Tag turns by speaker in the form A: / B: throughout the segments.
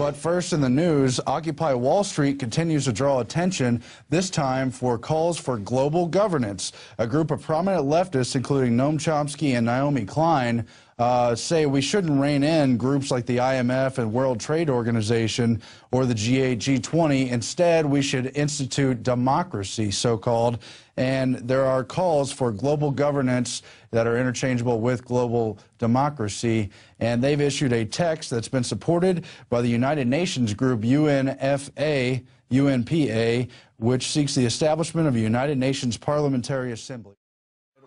A: But first in the news, Occupy Wall Street continues to draw attention, this time for calls for global governance. A group of prominent leftists, including Noam Chomsky and Naomi Klein, say we shouldn't rein in groups like the IMF and World Trade Organization or the G8, G20. Instead, we should institute democracy, so-called. And there are calls for global governance that are interchangeable with global democracy. And they've issued a text that's been supported by the United Nations group UNPA, which seeks the establishment of a United Nations Parliamentary Assembly.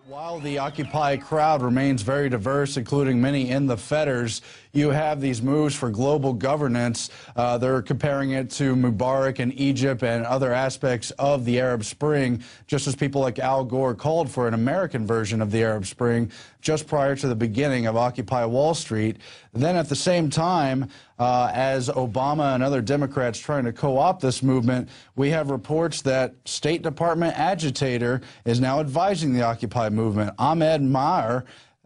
A: While the Occupy crowd remains very diverse, including many in the fetters, you have these moves for global governance. They're comparing it to Mubarak in Egypt and other aspects of the Arab Spring, just as people like Al Gore called for an American version of the Arab Spring just prior to the beginning of Occupy Wall Street. Then at the same time, as Obama and other Democrats trying to co-opt this movement, we have reports that State Department agitator is now advising the Occupy movement. Ahmed Maher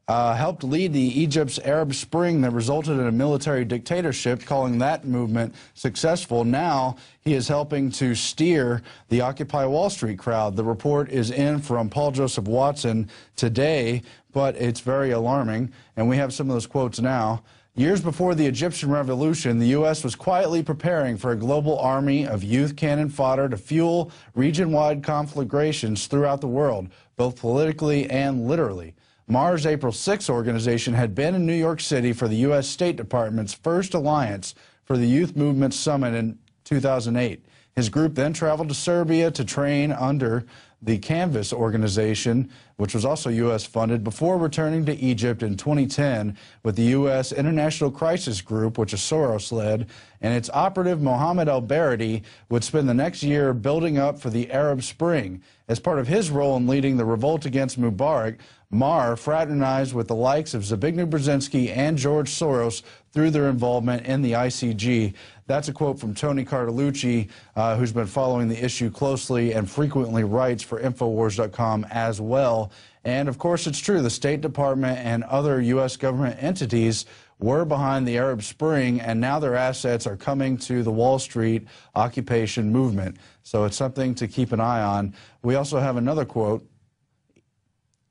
A: helped lead the Egypt's Arab Spring that resulted in a military dictatorship, calling that movement successful. Now he is helping to steer the Occupy Wall Street crowd. The report is in from Paul Joseph Watson today, but it's very alarming, and we have some of those quotes now. Years before the Egyptian Revolution, the U.S. was quietly preparing for a global army of youth cannon fodder to fuel region-wide conflagrations throughout the world, both politically and literally. Maher's April 6 organization had been in New York City for the U.S. State Department's first alliance for the Youth Movement Summit in 2008. His group then traveled to Serbia to train under the Canvas organization, which was also U.S. funded, before returning to Egypt in 2010 with the U.S. International Crisis Group, which is Soros-led, and its operative Mohammed al-Baradi would spend the next year building up for the Arab Spring. As part of his role in leading the revolt against Mubarak, Maher fraternized with the likes of Zbigniew Brzezinski and George Soros through their involvement in the ICG. That's a quote from Tony Cartolucci, who's been following the issue closely and frequently writes for Infowars.com as well. And of course, it's true, the State Department and other U.S. government entities were behind the Arab Spring, and now their assets are coming to the Wall Street occupation movement. So it's something to keep an eye on. We also have another quote.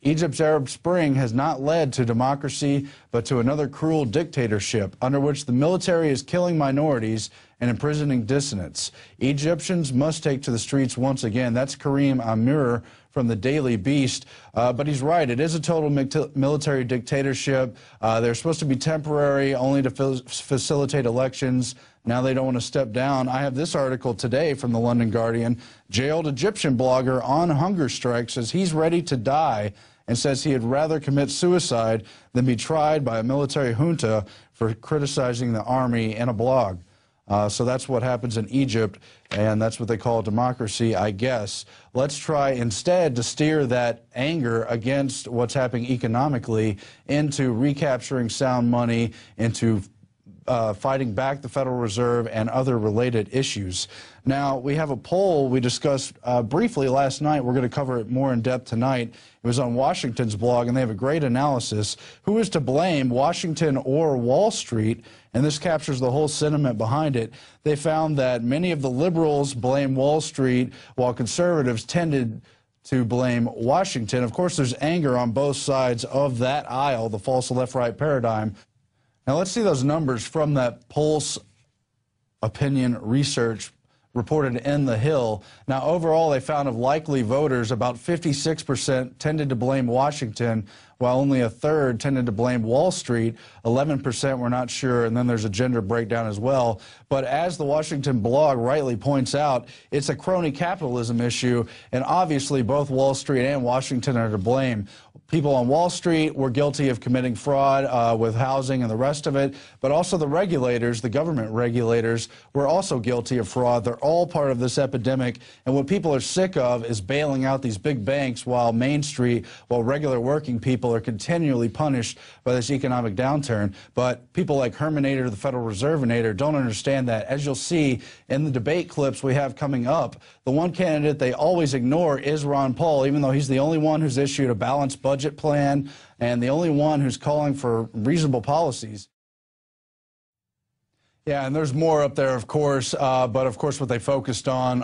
A: Egypt's Arab Spring has not led to democracy, but to another cruel dictatorship under which the military is killing minorities and imprisoning dissidents. Egyptians must take to the streets once again. That's Karim Amir from the Daily Beast. But he's right. It is a total military dictatorship. They're supposed to be temporary, only to facilitate elections. Now they don't want to step down. I have this article today from the London Guardian. Jailed Egyptian blogger on hunger strike says he's ready to die and says he'd rather commit suicide than be tried by a military junta for criticizing the army in a blog. So that's what happens in Egypt, and that's what they call democracy, I guess. Let's try instead to steer that anger against what's happening economically into recapturing sound money, into fighting back the Federal Reserve and other related issues. Now, we have a poll we discussed briefly last night. We're going to cover it more in depth tonight. It was on Washington's blog, and they have a great analysis. Who is to blame, Washington or Wall Street? And this captures the whole sentiment behind it. They found that many of the liberals blame Wall Street, while conservatives tended to blame Washington. Of course, there's anger on both sides of that aisle, the false left-right paradigm. Now let's see those numbers from that Pulse opinion research reported in The Hill. Now overall, they found of likely voters, about 56% tended to blame Washington, while only a third tended to blame Wall Street. 11% were not sure, and then there's a gender breakdown as well. But as the Washington blog rightly points out, it's a crony capitalism issue, and obviously both Wall Street and Washington are to blame. People on Wall Street were guilty of committing fraud with housing and the rest of it, but also the regulators, the government regulators, were also guilty of fraud. They're all part of this epidemic, and what people are sick of is bailing out these big banks while Main Street, while regular working people are continually punished by this economic downturn. But people like Hermanator, the Federal Reserveinator, don't understand that. As you'll see in the debate clips we have coming up, the one candidate they always ignore is Ron Paul, even though he's the only one who's issued a balanced budget plan and the only one who's calling for reasonable policies. Yeah, and there's more up there, of course, but of course what they focused on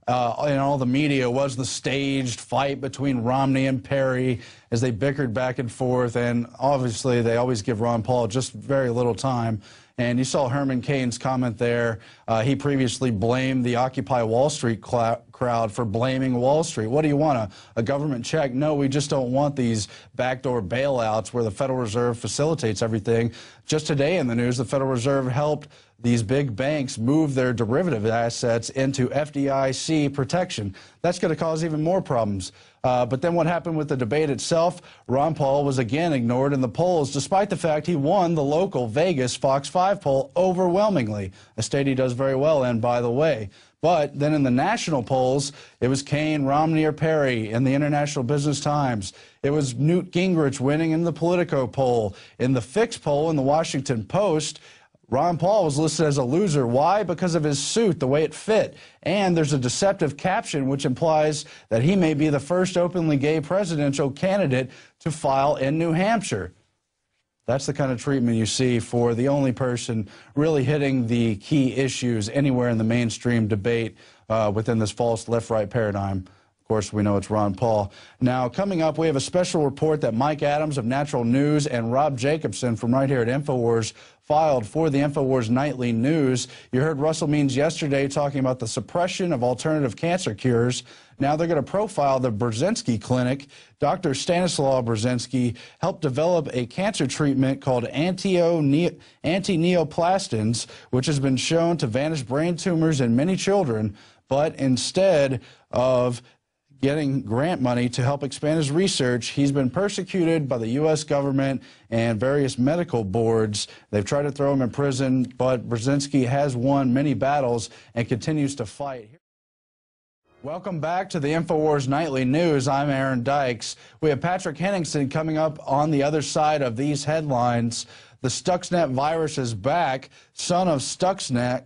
A: in all the media was the staged fight between Romney and Perry as they bickered back and forth, and obviously they always give Ron Paul just very little time. And you saw Herman Cain's comment there. He previously blamed the Occupy Wall Street crowd for blaming Wall Street. What do you want, a government check? No, we just don't want these backdoor bailouts where the Federal Reserve facilitates everything. Just today in the news, the Federal Reserve helped these big banks move their derivative assets into FDIC protection. That's going to cause even more problems. But then what happened with the debate itself? Ron Paul was again ignored in the polls, despite the fact he won the local Vegas Fox 5 poll overwhelmingly, a state he does very well in, by the way. But then in the national polls, it was Cain, Romney, or Perry in the International Business Times. It was Newt Gingrich winning in the Politico poll. In the Fix poll in the Washington Post, Ron Paul was listed as a loser. Why? Because of his suit, the way it fit. And there's a deceptive caption which implies that he may be the first openly gay presidential candidate to file in New Hampshire. That's the kind of treatment you see for the only person really hitting the key issues anywhere in the mainstream debate within this false left-right paradigm. Of course, we know it's Ron Paul. Now, coming up, we have a special report that Mike Adams of Natural News and Rob Jacobson from right here at InfoWars filed for the InfoWars Nightly News. You heard Russell Means yesterday talking about the suppression of alternative cancer cures. Now they're going to profile the Brzezinski Clinic. Dr. Stanislaw Brzezinski helped develop a cancer treatment called anti-neoplastins, which has been shown to vanish brain tumors in many children, but instead of getting grant money to help expand his research, he's been persecuted by the U.S. government and various medical boards. They've tried to throw him in prison, but Brzezinski has won many battles and continues to fight. Welcome back to the InfoWars Nightly News. I'm Aaron Dykes. We have Patrick Henningsen coming up on the other side of these headlines. The Stuxnet virus is back. Son of Stuxnet.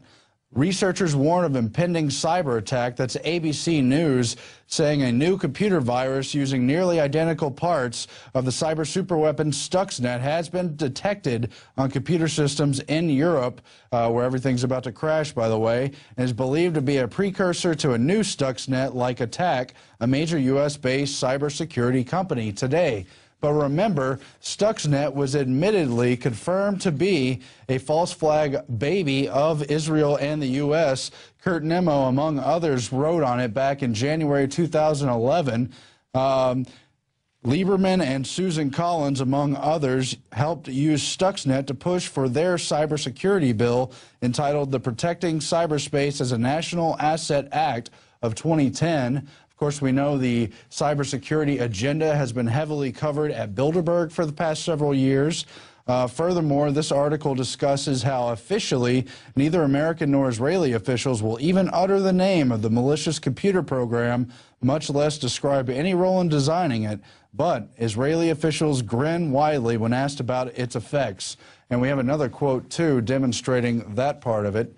A: Researchers warn of impending cyber attack. That's ABC News saying a new computer virus using nearly identical parts of the cyber superweapon Stuxnet has been detected on computer systems in Europe, where everything's about to crash, by the way, and is believed to be a precursor to a new Stuxnet-like attack, a major U.S.-based cybersecurity company today. But remember, Stuxnet was admittedly confirmed to be a false flag baby of Israel and the U.S. Kurt Nimmo, among others, wrote on it back in January 2011. Lieberman and Susan Collins, among others, helped use Stuxnet to push for their cybersecurity bill entitled the Protecting Cyberspace as a National Asset Act of 2010. Of course, we know the cybersecurity agenda has been heavily covered at Bilderberg for the past several years. Furthermore, this article discusses how officially neither American nor Israeli officials will even utter the name of the malicious computer program, much less describe any role in designing it. But Israeli officials grin widely when asked about its effects. And we have another quote, too, demonstrating that part of it.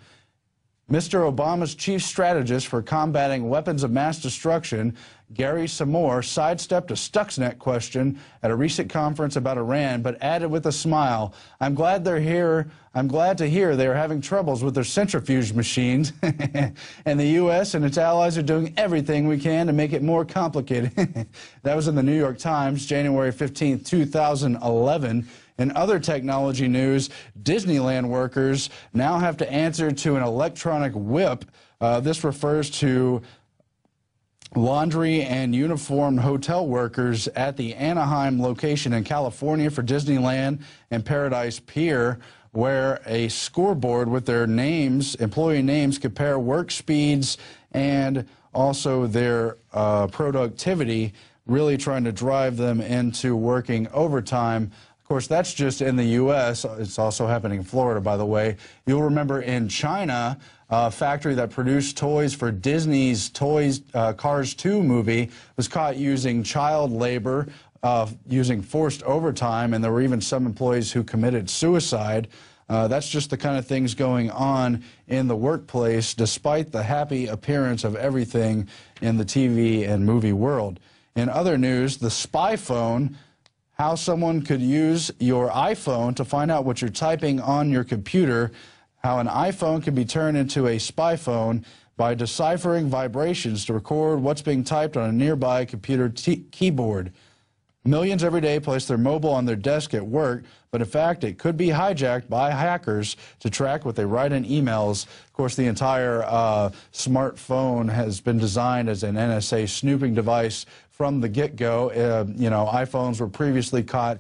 A: Mr. Obama's chief strategist for combating weapons of mass destruction, Gary Samore, sidestepped a Stuxnet question at a recent conference about Iran, but added with a smile, I'm glad they're here. I'm glad to hear they are having troubles with their centrifuge machines, and the U.S. and its allies are doing everything we can to make it more complicated. That was in the New York Times, January 15, 2011. In other technology news, Disneyland workers now have to answer to an electronic whip. This refers to laundry and uniformed hotel workers at the Anaheim location in California for Disneyland and Paradise Pier, where a scoreboard with their names, employee names, compare work speeds and also their productivity, really trying to drive them into working overtime. Of course, that's just in the U.S. It's also happening in Florida, by the way. You'll remember in China, a factory that produced toys for Disney's Cars 2 movie was caught using child labor, using forced overtime, and there were even some employees who committed suicide. That's just the kind of things going on in the workplace, despite the happy appearance of everything in the TV and movie world. In other news, the spy phone, how someone could use your iPhone to find out what you're typing on your computer, how an iPhone can be turned into a spy phone by deciphering vibrations to record what's being typed on a nearby computer keyboard. Millions every day place their mobile on their desk at work, but in fact it could be hijacked by hackers to track what they write in emails. Of course, the entire smartphone has been designed as an NSA snooping device from the get-go. iPhones were previously caught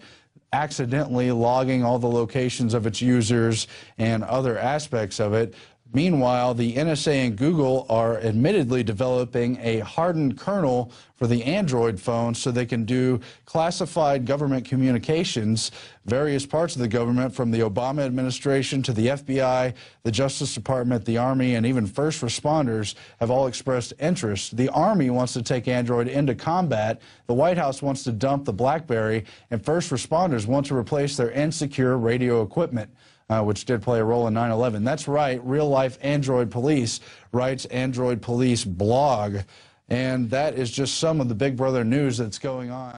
A: accidentally logging all the locations of its users and other aspects of it. Meanwhile, the NSA and Google are admittedly developing a hardened kernel for the Android phone so they can do classified government communications. Various parts of the government, from the Obama administration to the FBI, the Justice Department, the Army, and even first responders, have all expressed interest. The Army wants to take Android into combat. The White House wants to dump the BlackBerry, and first responders want to replace their insecure radio equipment. Which did play a role in 9/11. That's right, real-life Android Police writes Android Police blog. And that is just some of the Big Brother news that's going on.